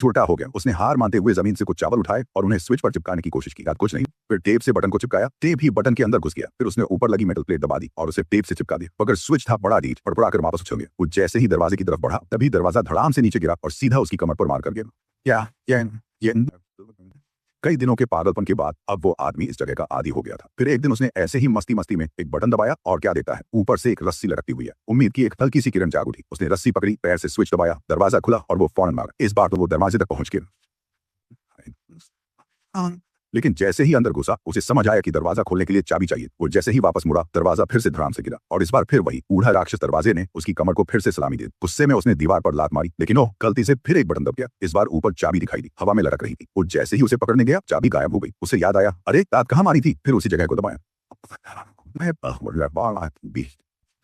छोटा हो गया। उसने हार मानते हुए जमीन से कुछ चावल उठाए और उन्हें स्विच पर चिपकाने की कोशिश की। यार कुछ नहीं, फिर टेप से बटन को चिपकाया, टेप ही बटन के अंदर घुस गया। फिर उसने ऊपर लगी मेटल प्लेट दबा दी और उसे टेप से चिपका दिया, मगर स्विच था बड़ा ढीठ, फड़फड़ा कर वापस उछल गया। वो जैसे ही दरवाजे की तरफ बढ़ा तभी दरवाजा धड़ाम से नीचे गिरा और सीधा उसकी कमर पर मार कर गिरा। क्या ये कई दिनों के पागलपन के बाद अब वो आदमी इस जगह का आदी हो गया था। फिर एक दिन उसने ऐसे ही मस्ती मस्ती में एक बटन दबाया और क्या देखता है, ऊपर से एक रस्सी लटकती हुई है। उम्मीद की एक हल्की सी किरण जाग उठी। उसने रस्सी पकड़ी, पैर से स्विच दबाया, दरवाजा खुला और वो फौरन मारा। इस बार तो वो दरवाजे तक पहुंच गया, लेकिन जैसे ही अंदर घुसा उसे समझ आया कि दरवाजा खोलने के लिए चाबी चाहिए। वो जैसे ही वापस मुड़ा, दरवाजा फिर से धड़ाम से गिरा और इस बार फिर वही बूढ़ा राक्षस दरवाजे ने उसकी कमर को फिर से सलामी दी। गुस्से में उसने दीवार पर लात मारी, लेकिन ओह, गलती से फिर एक बटन दब गया। इस बार ऊपर चाबी दिखाई दी, हवा में लटक रही थी। वो जैसे ही उसे पकड़ने गया, चाबी गायब हो गई। उसे याद आया, अरे दांत कहाँ मारी थी। फिर उसी जगह को दबाया।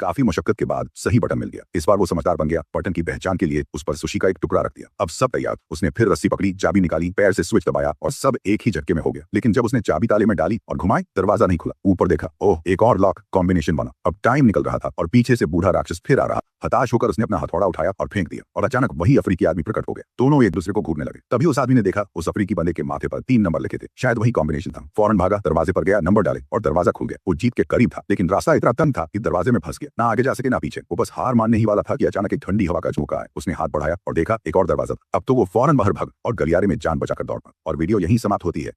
काफी मुशक्कत के बाद सही बटन मिल गया। इस बार वो समझदार बन गया। बटन की पहचान के लिए उस पर सुशी का एक टुकड़ा रख दिया। अब सब तैयार। उसने फिर रस्सी पकड़ी, चाबी निकाली, पैर से स्विच दबाया और सब एक ही झटके में हो गया। लेकिन जब उसने चाबी ताले में डाली और घुमाई, दरवाजा नहीं खुला। ऊपर देखा, ओह, एक और लॉक कॉम्बिनेशन बना। अब टाइम निकल रहा था और पीछे से बूढ़ा राक्षस फिर आ रहा। हताश होकर उसने अपना हथौड़ा उठाया और फेंक दिया और अचानक वही अफ्रीकी आदमी प्रकट हो गया। दोनों एक दूसरे को घूरने लगे। तभी उस आदमी ने देखा उस अफ्रीकी बंदे के माथे पर 3 नंबर लिखे थे। शायद वही कॉम्बिनेशन था। फौरन भागा, दरवाजे पर गया, नंबर डाले और दरवाजा खुल गया। वो जीत के करीब था, लेकिन रास्ता इतना तंग था कि दरवाजे में फंस गया। ना आगे जा सके ना पीछे। वो बस हार मानने ही वाला था कि अचानक एक ठंडी हवा का झोंका आया। उसने हाथ बढ़ाया और देखा एक और दरवाजा था। अब तो वो फौरन बाहर भाग और गलियारे में जान बचाकर दौड़ पड़ा। और वीडियो यहीं समाप्त होती है।